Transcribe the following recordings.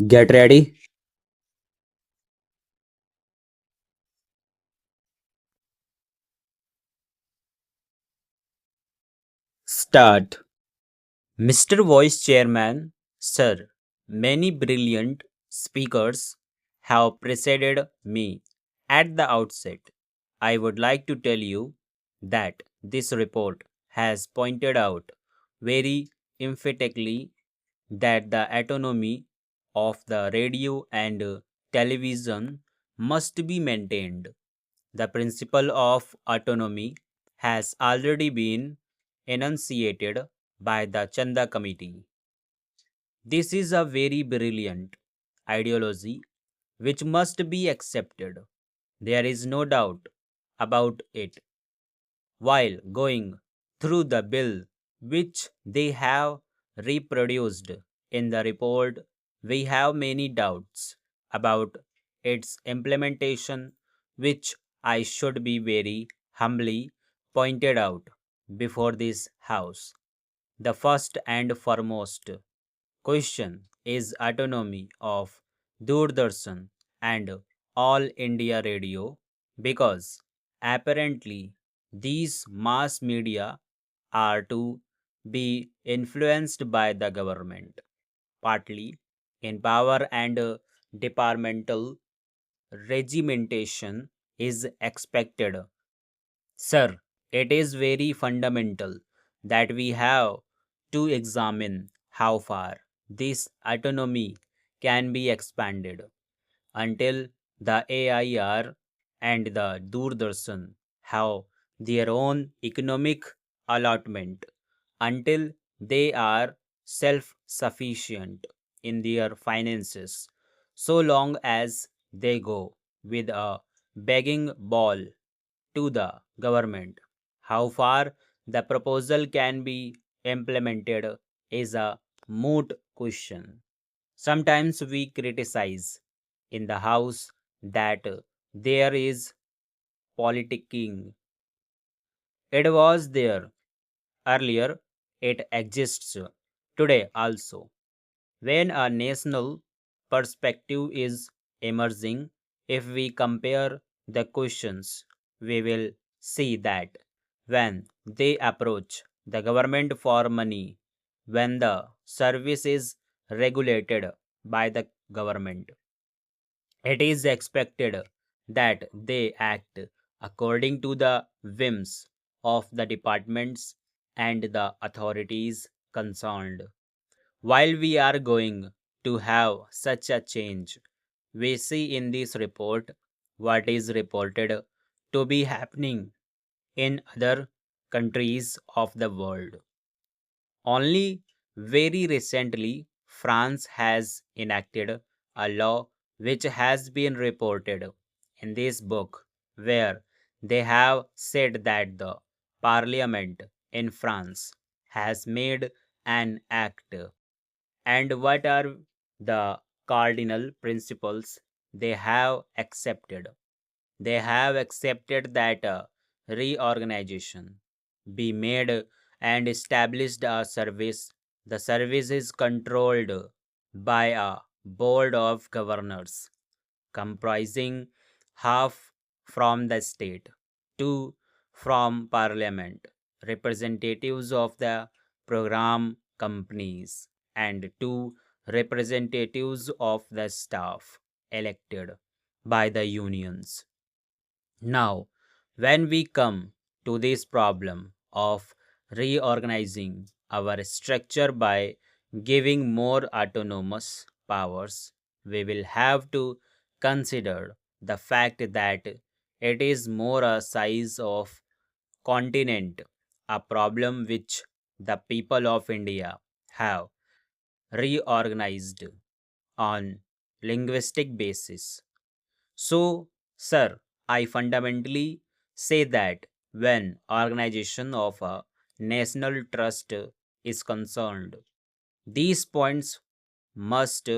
Get ready. Start. Mr. Vice Chairman, Sir, many brilliant speakers have preceded me. At the outset, I would like to tell you that this report has pointed out very emphatically that the autonomy of the radio and television must be maintained. The principle of autonomy has already been enunciated by the Chanda Committee. This is a very brilliant ideology which must be accepted. There is no doubt about it. While going through the bill which they have reproduced in the report, we have many doubts about its implementation, which I should be very humbly pointed out before this House. The first and foremost question is autonomy of Doordarshan and All India Radio because apparently these mass media are to be influenced by the government, partly in power and departmental regimentation is expected. Sir, it is very fundamental that we have to examine how far this autonomy can be expanded until the AIR and the Doordarshan have their own economic allotment, until they are self sufficient in their finances, so long as they go with a begging ball to the government. How far the proposal can be implemented is a moot question. Sometimes we criticize in the House that there is politicking. It was there earlier, it exists today also. When a national perspective is emerging, if we compare the questions, we will see that when they approach the government for money, when the service is regulated by the government, it is expected that they act according to the whims of the departments and the authorities concerned. While we are going to have such a change, we see in this report what is reported to be happening in other countries of the world. Only very recently, France has enacted a law which has been reported in this book, where they have said that the parliament in France has made an act. And what are the cardinal principles they have accepted? They have accepted that a reorganization be made and established a service. The service is controlled by a board of governors comprising half from the state, two from parliament, representatives of the program companies, and two representatives of the staff elected by the unions. Now, when we come to this problem of reorganizing our structure by giving more autonomous powers, we will have to consider the fact that it is more a size of continent, a problem which the people of India have reorganized on linguistic basis. So, sir, I fundamentally say that when organization of a national trust is concerned, these points must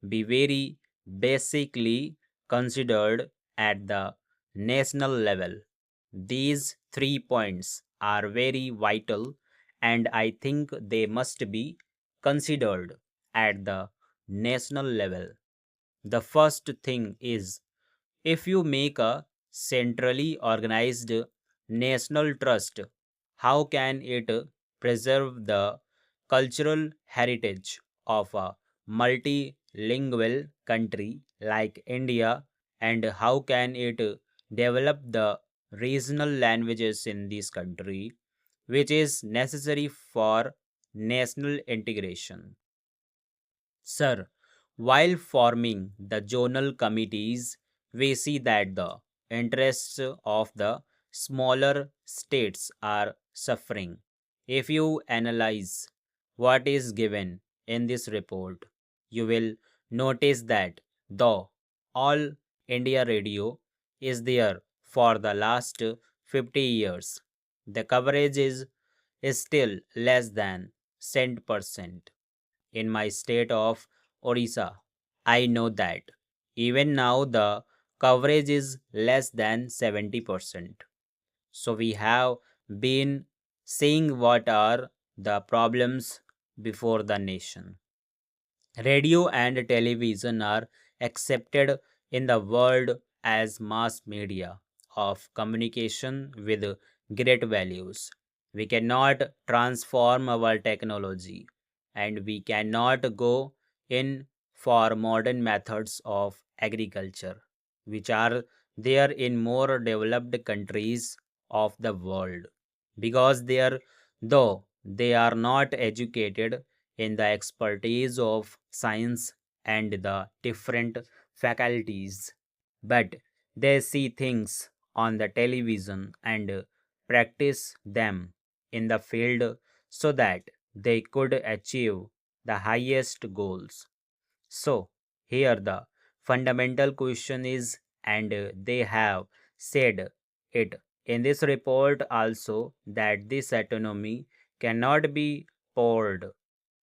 be very basically considered at the national level. These 3 points are very vital, and I think they must be considered at the national level. The first thing is, if you make a centrally organized national trust, how can it preserve the cultural heritage of a multilingual country like India, and how can it develop the regional languages in this country, which is necessary for national integration? Sir, while forming the zonal committees, we see that the interests of the smaller states are suffering. If you analyze what is given in this report, you will notice that though all India Radio is there for the last 50 years, the coverage is still less than cent percent. In my state of Odisha, I know that even now the coverage is less than 70%. So we have been seeing what are the problems before the nation. Radio and television are accepted in the world as mass media of communication with great values. We cannot transform our technology, and we cannot go in for modern methods of agriculture, which are there in more developed countries of the world, because though they are not educated in the expertise of science and the different faculties, but they see things on the television and practice them in the field so that they could achieve the highest goals. So, here the fundamental question is, and they have said it in this report also, that this autonomy cannot be poured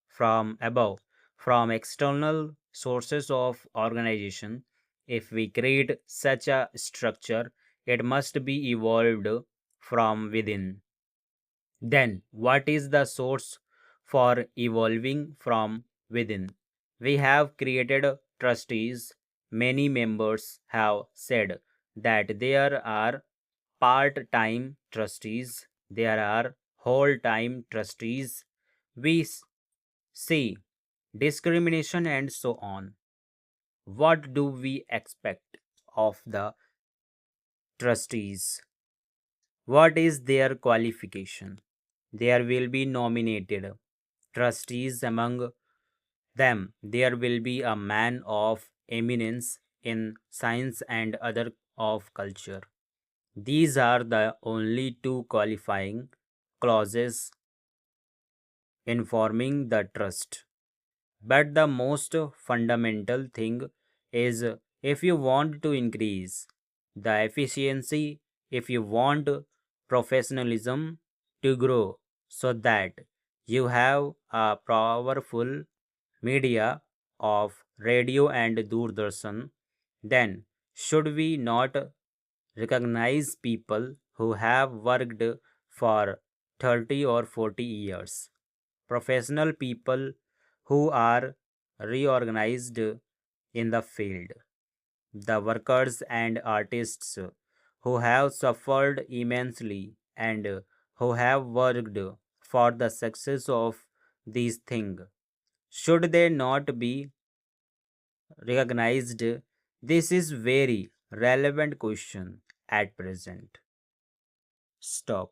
from above, from external sources of organization. If we create such a structure, it must be evolved from within. Then, what is the source for evolving from within? We have created trustees. Many members have said that there are part time trustees, there are whole time trustees. We see discrimination and so on. What do we expect of the trustees? What is their qualification? There will be nominated trustees. Among them, there will be a man of eminence in science and other of culture. These are the only two qualifying clauses in forming the trust. But the most fundamental thing is, if you want to increase the efficiency, if you want professionalism to grow, so that you have a powerful media of radio and Doordarshan, then should we not recognize people who have worked for 30 or 40 years? Professional people who are reorganized in the field, the workers and artists who have suffered immensely and who have worked for the success of these things. Should they not be recognized? This is very relevant question at present. Stop.